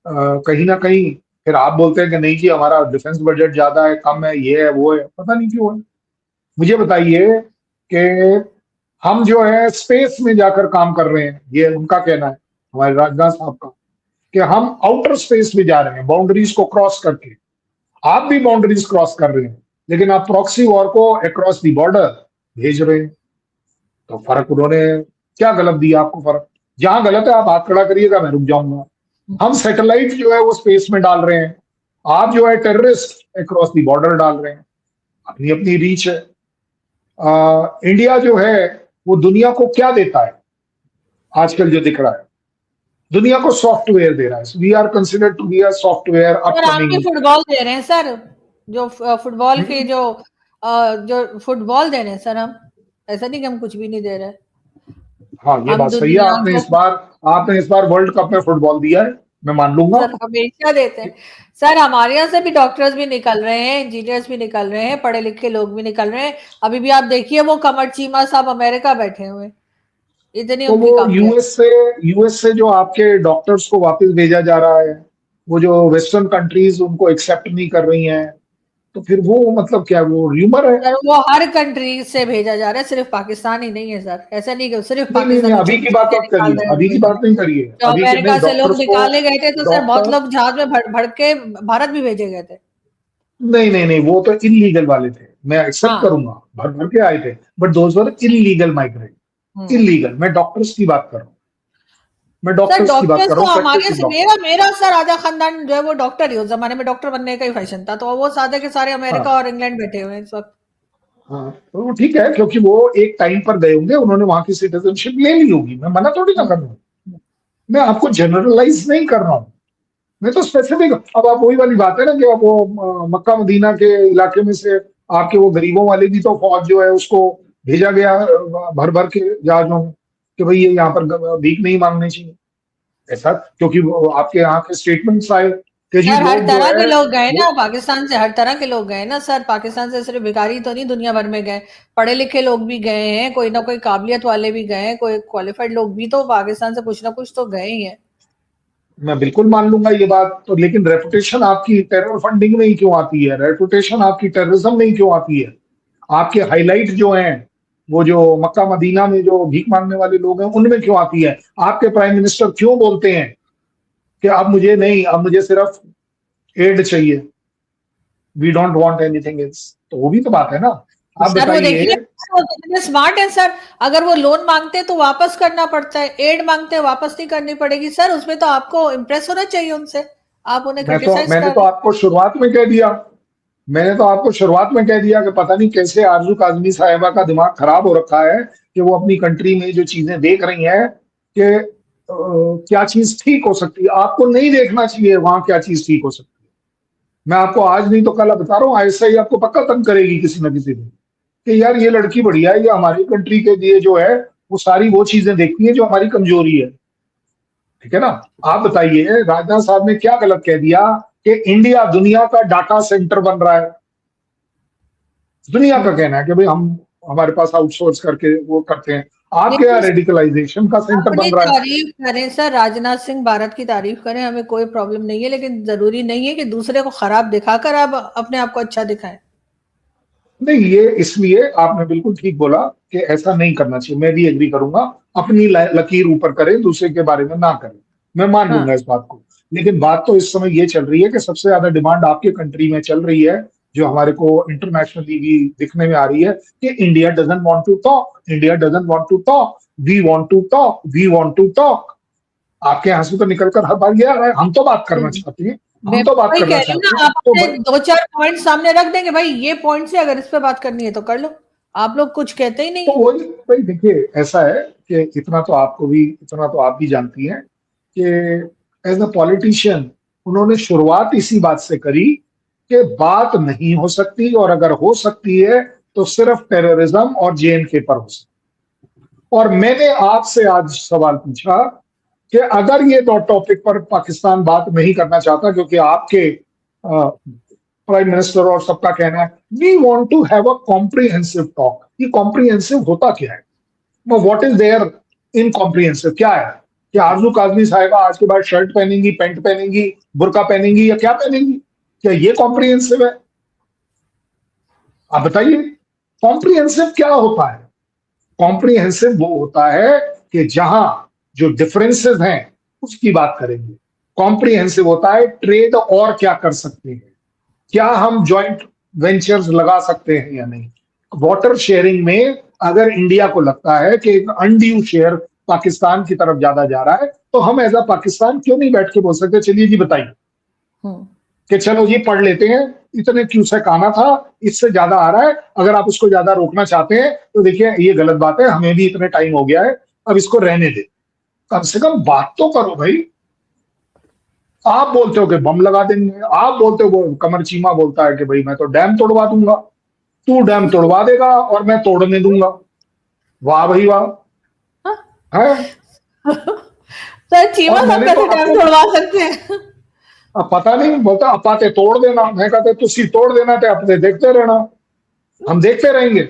कहीं ना कहीं फिर आप बोलते हैं कि नहीं जी हमारा डिफेंस बजट ज्यादा है, कम है, ये है वो है, पता नहीं क्यों है। मुझे बताइए कि हम जो है स्पेस में जाकर काम कर रहे हैं, ये उनका कहना है, हमारे राजनाथ साहब का, कि हम आउटर स्पेस में जा रहे हैं बाउंड्रीज को क्रॉस करके। आप भी बाउंड्रीज क्रॉस कर रहे हैं, लेकिन आप प्रॉक्सी वॉर को अक्रॉस दी बॉर्डर भेज रहे हैं। तो फर्क उन्होंने क्या गलत दिया आपको फर्क? जहां गलत है आप हाथ खड़ा करिएगा, मैं रुक जाऊंगा। हम सैटेलाइट जो है वो स्पेस में डाल रहे हैं, आप जो है टेररिस्ट अक्रॉस दी बॉर्डर डाल रहे हैं। अपनी अपनी रीच है। इंडिया जो है वो दुनिया को क्या देता है आजकल जो दिख रहा है, दुनिया को सॉफ्टवेयर दे रहा है। We are considered to be a software sir आप भी अपकमिंग। फुटबॉल दे रहे हैं सर, जो फुटबॉल के जो फुटबॉल दे रहे हैं सर हम, ऐसा नहीं कि हम कुछ भी नहीं दे रहे। हाँ ये हम बात सही है, दुनिया को आपने इस बार वर्ल्ड कप में फुटबॉल दिया है, मैं मान लूंगा। सर हमेशा देते हैं। सर हमारे यहाँ से भी डॉक्टर्स भी निकल रहे हैं, इंजीनियर्स भी निकल रहे हैं, पढ़े लिखे लोग भी निकल रहे हैं। अभी भी आप देखिए वो कमर चीमा साहब अमेरिका बैठे हुए हैं, इतनी तो उनकी वो काबिलियत। यूएस से जो आपके डॉक्टर्स को वापस भेजा जा रहा है, वो जो वेस्टर्न कंट्रीज उनको एक्सेप्ट नहीं कर रही हैं, तो फिर वो मतलब क्या, वो र्यूमर है? सर वो हर कंट्री से भेजा जा रहा है, सिर्फ पाकिस्तान ही नहीं है सर। ऐसा नहीं कि सिर्फ नहीं नहीं नहीं, पाकिस्तानी अभी की छोटे बात छोटे मत निकाल करिए, रहे हैं अभी भेज की रहे बात हैं। नहीं करिए, जो अभी के नहीं, अमेरिका से लोग डॉक्टर्स को, निकाले गए थे तो सर बहुत डॉक्टर, लोग जहाज में भर के भारत भी भेजे गए थे। नहीं नहीं नहीं, वो तो इलीगल वाले थे, मैं एक्सेप्ट हाँ। करूंगा, भर भर के आए थे, but those were illegal migrant. Hmm. Illegal, मैं डॉक्टर्स की बात कर रहा हूँ, मैं सर डॉक्टर्स की बात डॉक्टर्स कर रहा तो हूँ, हमारे प्रैक्टिसिंग से डॉक्टर। मेरा मेरा सर आधा खानदान जो है वो डॉक्टर ही, उस जमाने में डॉक्टर बनने का ही फैशन था, तो वो सारे के सारे अमेरिका हाँ और इंग्लैंड बैठे हुए हैं इस वक्त। हाँ, तो वो ठीक है, क्योंकि वो एक टाइम पर गए होंगे, उन्होंने वहां की सिटीजनशिप ले ली होगी, मैं मना थोड़ी ना कर रहा हूँ। हम्म। मैं आपको जनरलाइज नहीं कर रहा हूँ, मैं तो स्पेसिफिक। अब आप वही वाली बात है ना कि अब वो मक्का मदीना के इलाके में से आपके वो गरीबों वाले भी तो फौज जो है उसको भेजा गया भर भर के जहाजों में, कि भाई ये यहाँ पर भीख नहीं मांगनी चाहिए, ऐसा। क्योंकि वो आपके यहाँ के स्टेटमेंट्स आए कि जी सर हर लोग जो तरह के है लोग गए वो, ना पाकिस्तान से, हर तरह के लोग गए ना सर। पाकिस्तान से सिर्फ भिखारी तो नहीं, दुनिया भर में गए, पढ़े लिखे लोग भी गए हैं, कोई ना कोई काबिलियत वाले भी गए हैं, कोई क्वालिफाइड लोग भी तो पाकिस्तान से कुछ ना कुछ तो गए ही हैं। मैं बिल्कुल मान लूंगा ये बात तो, लेकिन रेपुटेशन आपकी टेरर फंडिंग में ही क्यों आती है? रेपुटेशन आपकी टेररिज्म में ही क्यों आती है? आपके हाईलाइट जो हैं, वो जो मक्का मदीना में जो भीख मांगने वाले लोग हैं, उनमें क्यों आती है? आपके प्राइम मिनिस्टर क्यों बोलते हैं कि अब मुझे नहीं, अब मुझे सिर्फ एड चाहिए, we don't want anything else? तो वो भी तो बात है ना। आप सर वो देखिए, बताइए। वो कितने स्मार्ट है सर। अगर वो लोन मांगते हैं तो वापस करना पड़ता है, एड मांगते हैं वापस नहीं करनी पड़ेगी। सर उसमें तो आपको इम्प्रेस होना चाहिए उनसे, आप उन्हें क्रिटिसाइज मैंने कर तो रहे आपको शुरुआत में कह दिया, मैंने तो आपको शुरुआत में कह दिया कि पता नहीं कैसे आरजू काजमी साहिबा का दिमाग खराब हो रखा है कि वो अपनी कंट्री में जो चीजें देख रही हैं कि क्या चीज ठीक हो सकती है। आपको नहीं देखना चाहिए वहां क्या चीज ठीक हो सकती है। मैं आपको आज नहीं तो कल बता रहा हूँ, ऐसा ही आपको पक्का तंग करेगी किसी न किसी दिन कि यार ये लड़की बढ़िया है, ये हमारी कंट्री के लिए जो है वो सारी वो चीजें देखती है जो हमारी कमजोरी है। ठीक है ना? आप बताइए, राजनाथ साहब ने क्या गलत कह दिया कि इंडिया दुनिया का डाटा सेंटर बन रहा है? दुनिया का कहना है कि भाई हम, हमारे पास आउटसोर्स करके वो करते हैं। आपके यहाँ लेकिन रेडिकलाइजेशन का सेंटर अपनी बन रहा है। तारीफ करें सर, राजनाथ सिंह भारत की तारीफ करें, हमें कोई प्रॉब्लम नहीं है, लेकिन जरूरी नहीं है कि दूसरे को खराब दिखाकर आप अपने आप को अच्छा दिखाएं। नहीं, ये इसलिए आपने बिल्कुल ठीक बोला कि ऐसा नहीं करना चाहिए, मैं भी एग्री करूंगा। अपनी लकीर ऊपर करें, दूसरे के बारे में ना करें, मैं मान हाँ लूंगा इस बात को। लेकिन बात तो इस समय ये चल रही है कि सबसे ज्यादा डिमांड आपके कंट्री में चल रही है, जो हमारे को इंटरनेशनली भी दिखने में आ रही है कि India doesn't want to talk, India doesn't want to talk, we want to talk, we want to talk. आपके यहाँ से तो निकलकर हर बार ये आ रहा है, हम तो बात करना चाहते हैं, मैं हम तो बात वही कह करना रही हूँ चाहते ना, हैं। आप तो अपने दो चार पॉइंट सामने रख देंगे, भाई ये पॉइंट से अगर इस पे बात करनी है तो कर लो। आप लोग कुछ कहते ही नहीं तो है। वही भाई देखिए, ऐसा है कि इतना तो आप भी जानती हैं कि एज अ पॉलिटिशियन उन्होंने शुरुआत इसी बात से करी कि बात नहीं हो सकती, और अगर हो सकती है तो सिर्फ टेररिज्म और जेएनके पर हो सकती। और मैंने आपसे आज सवाल पूछा कि अगर ये दो टॉपिक पर पाकिस्तान बात नहीं करना चाहता, क्योंकि आपके प्राइम मिनिस्टर और सबका कहना है we want to have a comprehensive talk. ये कॉम्प्रिहेंसिव होता क्या है? What is there in comprehensive? क्या है? क्या आरजू काजमी साहिबा आज के बाद शर्ट पहनेंगी, पैंट पहनेंगी, बुर्का पहनेंगी, या क्या पहनेंगी? क्या ये कॉम्प्रिहेंसिव है? आप बताइए, कॉम्प्रिहेंसिव क्या होता है? कॉम्प्रिहेंसिव वो होता है कि जहां जो डिफरेंसेस हैं उसकी बात करेंगे। कॉम्प्रिहेंसिव होता है ट्रेड और क्या कर सकते हैं, क्या हम जॉइंट वेंचर्स लगा सकते हैं या नहीं। वाटर शेयरिंग में अगर इंडिया को लगता है कि एक अनड्यू शेयर पाकिस्तान की तरफ ज्यादा जा रहा है, तो हम एज अ पाकिस्तान क्यों नहीं बैठ के बोल सकते चलिए जी बताइए कि चलो जी पढ़ लेते हैं, इतने क्यूसेक आना था, इससे ज्यादा आ रहा है, अगर आप उसको ज्यादा रोकना चाहते हैं तो देखिए ये गलत बात है, हमें भी इतने टाइम हो गया है, अब इसको रहने दे। कम से कम बात तो करो भाई। आप बोलते हो कि बम लगा देंगे, आप बोलते हो, कमर चीमा बोलता है कि भाई मैं तो डैम तोड़वा दूंगा। तू डैम तोड़वा देगा और मैं तोड़ने दूंगा। वाह भाई वाह। है। सर चीमा और साहब मैंने तो कैसे डैम आपको तोड़वा सकते हैं? अब पता नहीं, बोलता अपाते तोड़ देना, मैं कहते तुसी तोड़ देना थे, अपने देखते रहना, हम देखते रहेंगे,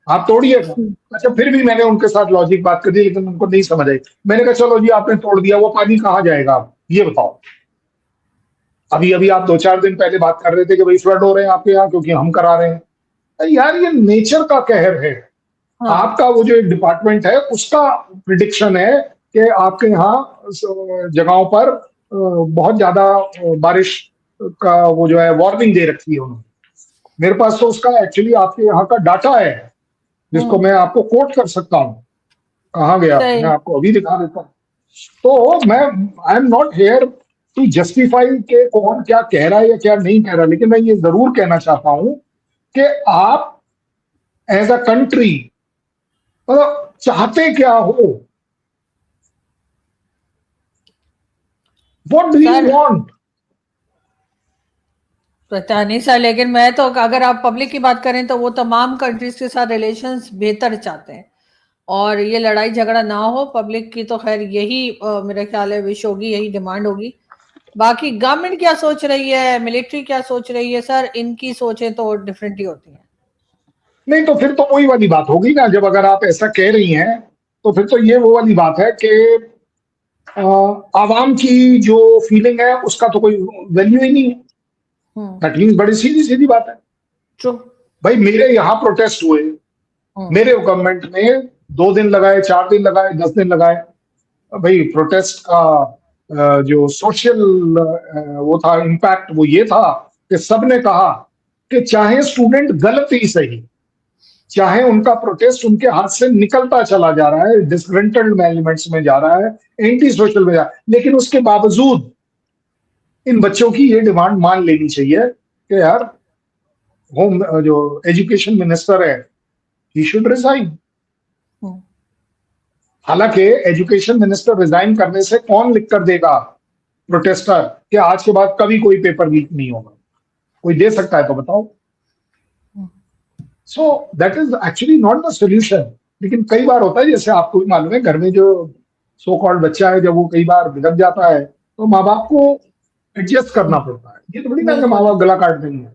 आप तोड़िएगा। अच्छा, फिर भी मैंने उनके साथ लॉजिक बात कर दी, लेकिन उनको नहीं समझ आई। मैंने कहा चलो जी आपने तोड़ दिया, वो पानी कहाँ जाएगा आप ये बताओ। अभी अभी आप 2-4 दिन पहले बात कर रहे थे कि भाई फ्लड हो रहे हैं आपके यहाँ क्योंकि हम करा रहे हैं। यार ये नेचर का कहर है। हाँ आपका वो जो एक डिपार्टमेंट है उसका प्रिडिक्शन है कि आपके यहाँ जगहों पर बहुत ज्यादा बारिश का वो जो है वार्निंग दे रखी है उन्होंने। मेरे पास तो उसका एक्चुअली आपके यहाँ का डाटा है, जिसको मैं आपको कोट कर सकता हूँ। कहाँ गया? मैं सही। आपको अभी दिखा देता हूँ। तो मैं, I am not here to justify के कौन क्या कह रहा है या क्या नहीं कह रहा, लेकिन मैं ये जरूर कहना चाहता हूं कि आप एज अ कंट्री मतलब चाहते क्या हो? What do you sir want? पता नहीं सर, लेकिन मैं तो, अगर आप पब्लिक की बात करें तो वो तमाम कंट्रीज के साथ रिलेशंस बेहतर चाहते हैं और ये लड़ाई झगड़ा ना हो। पब्लिक की तो खैर यही मेरा ख्याल है विश होगी, यही डिमांड होगी। बाकी गवर्नमेंट क्या सोच रही है, मिलिट्री क्या सोच रही है, सर इनकी सोचें तो डिफरेंटली होती हैं। नहीं तो फिर तो वही वाली बात होगी ना, जब अगर आप ऐसा कह रही हैं तो फिर तो ये वो वाली बात है कि आवाम की जो फीलिंग है उसका तो कोई वैल्यू ही नहीं है। दैट मीन्स बड़ी सीधी सीधी बात है। ट्रू। भाई मेरे यहाँ प्रोटेस्ट हुए, मेरे गवर्नमेंट ने 2 दिन लगाए, 4 दिन लगाए, 10 दिन लगाए। भाई प्रोटेस्ट का जो सोशल वो था इम्पैक्ट, वो ये था कि सबने कहा कि चाहे स्टूडेंट गलत ही सही, चाहे उनका प्रोटेस्ट उनके हाथ से निकलता चला जा रहा है, डिसग्रंटल्ड एलिमेंट्स में जा रहा है, एंटी सोशल में जा रहा है, लेकिन उसके बावजूद इन बच्चों की ये डिमांड मान लेनी चाहिए कि यार होम जो एजुकेशन मिनिस्टर है ही शुड रिजाइन। हालांकि एजुकेशन मिनिस्टर रिजाइन करने से कौन लिख कर देगा प्रोटेस्टर कि आज के बाद कभी कोई पेपर लीक नहीं होगा? कोई दे सकता है तो बताओ। So that is actually not the solution. लेकिन कई बार होता है, जैसे आपको भी मालूम है, घर में जो सो कॉल्ड बच्चा है जब वो कई बार बिगड़ जाता है तो माँ बाप को एडजस्ट करना पड़ता है। ये थोड़ी ना कि माँ बाप गला काट देंगे,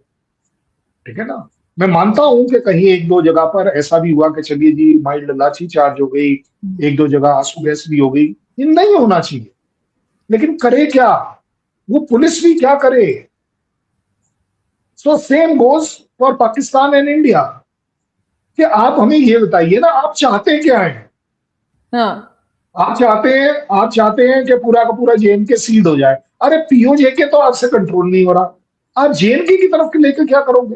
ठीक है ना। मैं मानता हूं कि कहीं एक दो जगह पर ऐसा भी हुआ कि चलिए जी माइल्ड लाठी चार्ज हो गई, एक दो जगह आंसू गैस भी हो गई, ये नहीं होना चाहिए। लेकिन करे क्या, वो पुलिस भी क्या करे? So same goes for Pakistan and India कि आप हमें ये बताइए ना, आप चाहते क्या है? हाँ। आप चाहते हैं कि पूरा का पूरा जेएनके सीड हो जाए। अरे पीओजे तो आपसे कंट्रोल नहीं हो रहा, आप जेएनके की तरफ लेकर क्या करोगे?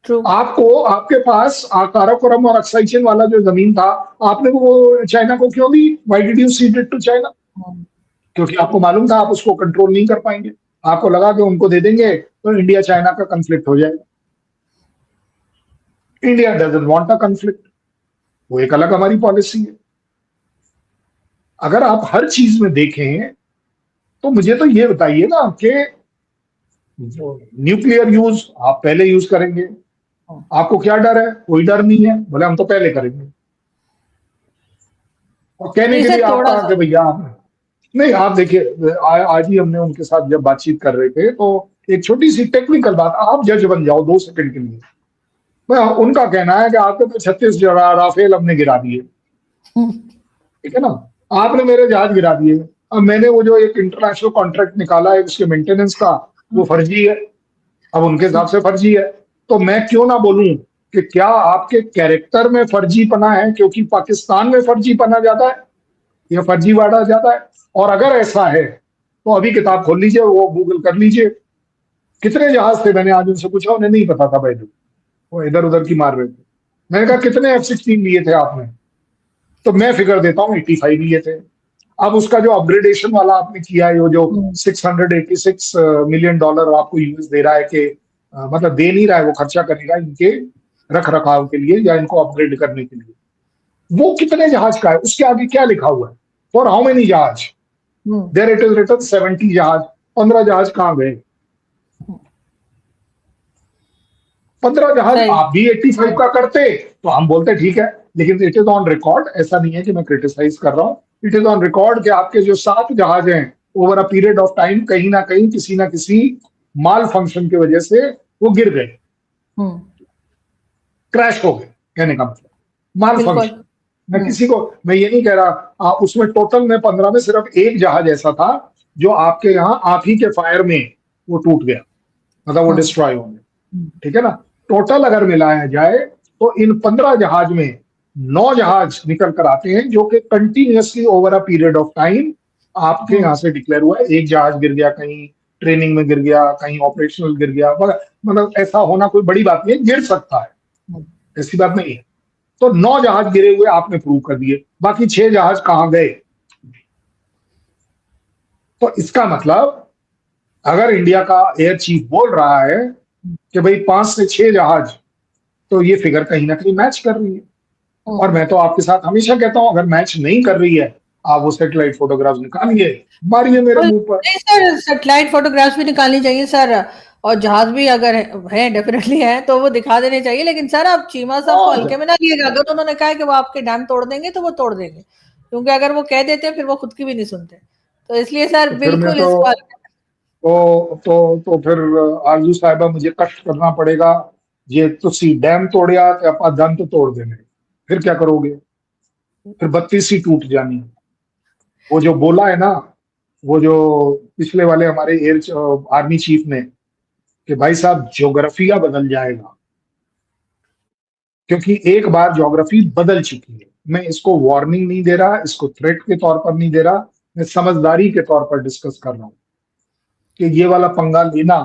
ट्रू। आपको आपके पास काराकोरम और अक्साई वाला जो जमीन था, आपने वो चाइना को क्यों दी? Why did you cede it to China? क्योंकि आपको मालूम था आप उसको कंट्रोल नहीं कर पाएंगे। आपको लगा कि उनको दे देंगे तो इंडिया चाइना का कंफ्लिक्ट हो जाएगा। India doesn't want a conflict, वो एक अलग हमारी पॉलिसी है। अगर आप हर चीज में देखें तो मुझे तो ये बताइए ना कि न्यूक्लियर यूज आप पहले यूज करेंगे, आपको क्या डर है? कोई डर नहीं है, बोले हम तो पहले करेंगे। और कहने के लिए आपका कि भैया नहीं, आप देखिए आज ही हमने उनके साथ जब बातचीत कर रहे थे तो एक छोटी सी टेक्निकल बात, आप जज बन जाओ 2 सेकंड के लिए। उनका कहना है कि आपके तो 36 राफेल हमने गिरा दिए, ठीक है ना, आपने मेरे जहाज गिरा दिए। अब मैंने वो जो एक इंटरनेशनल कॉन्ट्रैक्ट निकाला है उसके मेंटेनेंस का, वो फर्जी है, अब उनके हिसाब से फर्जी है। तो मैं क्यों ना बोलूं कि क्या आपके कैरेक्टर में फर्जीपना है क्योंकि पाकिस्तान में फर्जीपना ज्यादा है या फर्जीवाड़ा ज्यादा है? और अगर ऐसा है तो अभी किताब खोल लीजिए, वो गूगल कर लीजिए कितने जहाज थे। मैंने आज उनसे पूछा, उन्हें नहीं पता था भाई, वो इधर उधर की मार रहे थे। मैंने कहा कितने F-16 लिए थे आपने? तो मैं फिगर देता हूँ 85 लिए थे। अब उसका जो अपग्रेडेशन वाला आपने किया है, वो जो $686 मिलियन आपको यूएस दे रहा है कि मतलब दे नहीं रहा है, वो खर्चा करेगा इनके रख रखाव के लिए या इनको अपग्रेड करने के लिए, वो कितने जहाज का है? उसके आगे क्या लिखा हुआ है? फॉर हाउ मेनी जहाज? देयर इट इज रिटन 70 जहाज। 15 जहाज कहां गए? 15 जहाज आप भी 85 का करते तो हम बोलते ठीक है, लेकिन इट इज ऑन रिकॉर्ड। ऐसा नहीं है कि मैं क्रिटिसाइज कर रहा हूं, इट इज ऑन रिकॉर्ड कि आपके जो 7 जहाज हैं over a period of time कहीं ना कहीं किसी ना किसी माल फंक्शन की वजह से वो गिर गए, क्रैश हो गए। कहने का मतलब माल फंक्शन। मैं ये नहीं कह रहा उसमें टोटल में 15 में सिर्फ एक जहाज ऐसा था जो आपके यहाँ आप ही के फायर में वो टूट गया, मतलब वो डिस्ट्रॉय हो गया, ठीक है ना। टोटल अगर मिलाया जाए तो इन 15 जहाज में 9 जहाज निकल कर आते हैं जो कि continuously over a period of time आपके यहाँ से डिक्लेयर हुआ है। एक जहाज गिर गया, कहीं ट्रेनिंग में गिर गया, कहीं ऑपरेशनल गिर गया, मतलब ऐसा होना कोई बड़ी बात नहीं है, गिर सकता है, ऐसी बात नहीं है। तो 9 जहाज गिरे हुए आपने प्रूव कर दिए, बाकी 6 जहाज कहां गए? तो इसका मतलब अगर इंडिया का एयर चीफ बोल रहा है कि भाई 5 से 6 जहाज, तो ये फिगर कहीं ना कहीं मैच कर रही है। और मैं तो आपके साथ हमेशा कहता हूं अगर मैच नहीं कर रही है आप वो सैटेलाइट फोटोग्राफ्स निकालिए, मारिए मेरे मुंह पर। नहीं सर, सैटेलाइट फोटोग्राफ्स भी निकालनी चाहिए सर, और जहाज भी अगर है डेफिनेटली है तो वो दिखा देने चाहिए। लेकिन सर आप चीमा साहब को हल्के में ना लिएगा। अगर उन्होंने कहा है कि वो आपके डैम तोड़ देंगे तो वो तोड़ देंगे, क्योंकि अगर वो कह देते हैं फिर वो खुद की भी नहीं सुनते। तो इसलिए सर तो बिल्कुल इसको तो फिर आरजू साहिबा मुझे कष्ट करना पड़ेगा, ये तुसी डैम तोड़िया तो आप दंत तोड़ देने, फिर क्या करोगे? फिर 32 ही टूट जानी। वो जो बोला है ना, वो जो पिछले वाले हमारे आर्मी चीफ ने, कि भाई साहब ज्योग्राफिया बदल जाएगा, क्योंकि एक बार ज्योग्राफी बदल चुकी है। मैं इसको वार्निंग नहीं दे रहा, इसको थ्रेट के तौर पर नहीं दे रहा, मैं समझदारी के तौर पर डिस्कस कर रहा हूं कि ये वाला पंगा लेना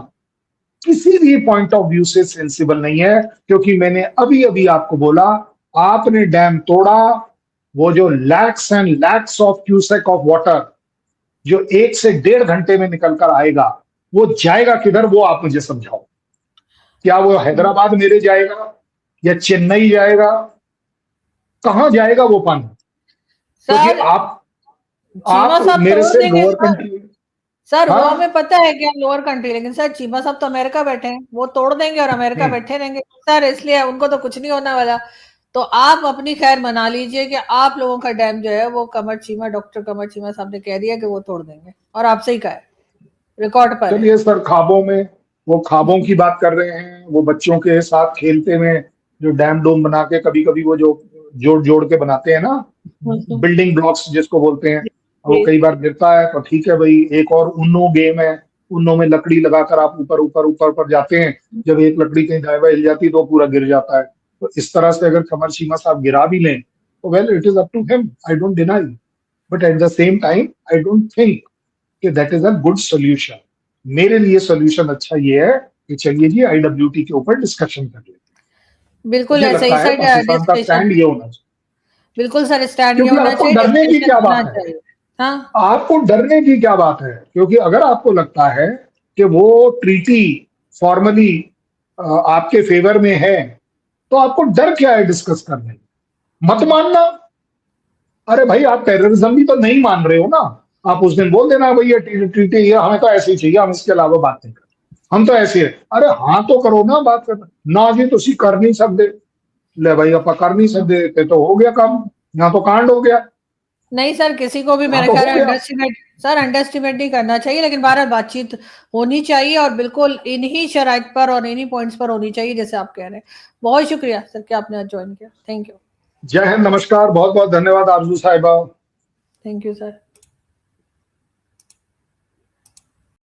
किसी भी पॉइंट ऑफ व्यू से सेंसिबल नहीं है, क्योंकि मैंने अभी अभी आपको बोला, आपने डैम तोड़ा, वो जो lakhs and lakhs of cusec of water जो 1 से 1.5 घंटे में निकल कर आएगा, वो जाएगा किधर, वो आप मुझे समझाओ। क्या वो हैदराबाद मेरे जाएगा या चेन्नई जाएगा? कहां जाएगा वो पानी? क्योंकि सर चीमा आप साहब मेरे तोड़ से देंगे लोअर सर। कंट्री। सर वो हाँ, हमें पता है कि हम लोअर कंट्री, लेकिन सर चीमा साहब तो अमेरिका बैठे हैं, वो तोड़ देंगे और अमेरिका बैठे रहेंगे सर, इसलिए उनको तो कुछ नहीं होने वाला। तो आप अपनी खैर मना लीजिए कि आप लोगों का डैम जो है वो कमर चीमा, डॉक्टर कमर चीमा साहब ने कह दिया कि वो तोड़ देंगे, और आपसे ही कहा है, रिकॉर्ड पर है। चलिए सर, ख्वाबों में, वो ख्वाबों की बात कर रहे हैं, वो बच्चों के साथ खेलते में जो डैम डोम बना के कभी कभी वो जो जोड़ जोड़ के बनाते हैं ना, बिल्डिंग ब्लॉक्स जिसको बोलते हैं, वो जी कई बार गिरता है तो ठीक है भाई, एक और उन्नो गेम है, उन्नो में लकड़ी लगाकर आप ऊपर ऊपर ऊपर पर जाते हैं, जब एक लकड़ी कहीं दाएं बाएं हिल जाती है तो पूरा गिर जाता है। तो इस तरह से अगर कमर सीमा साहब गिरा भी लें तो well, it is up to him, I don't deny, but at the same time I don't think कि that is a good solution. मेरे लिए सोल्यूशन अच्छा ये है कि चलिए जी आईडब्ल्यूटी के ऊपर डिस्कशन कर लेते हैं। बिल्कुल मुझे ऐसे ही लगता है सर, पाकिस्तान का डिस्कशन, स्टैंड ये होना चाहिए। बिल्कुल सर स्टैंड ये क्योंकि होना आपको चाहिए, डरने की डिस्कशन क्या होना बात है? चाहिए। हाँ आपको डरने की क्या बात है? क्योंकि अगर आपको लगता है कि वो ट्रीटी फॉर्मली आपके फेवर में है, तो आपको डर क्या है डिस्कस करने में? मत मानना। अरे भाई, आप टेररिज्म भी तो नहीं मान रहे हो ना, आप उस दिन बोल देना भैया ट्रीटी ये हमें तो ऐसे ही चाहिए, हम इसके अलावा बात नहीं करते, हम तो ऐसे है। अरे हाँ तो करो ना, बात करना ना जी, तुसी कर नहीं सकते। ले भाई, आप कर नहीं सकते ते तो हो गया काम, यहाँ तो कांड हो गया, नहीं सर, किसी को भी यहाँ मेरा तो ख्याल हो है गया। अंडर एस्टिमेट नहीं करना चाहिए, लेकिन बहरहाल बातचीत होनी चाहिए और बिल्कुल इन्हीं शराइत पर और इन्हीं पॉइंट्स पर होनी चाहिए जैसे आप कह रहे हैं। बहुत शुक्रिया सर कि आपने आज ज्वाइन किया। Thank you. जय हिंद, नमस्कार, बहुत बहुत धन्यवाद आरजू साहिबा। Thank you sir.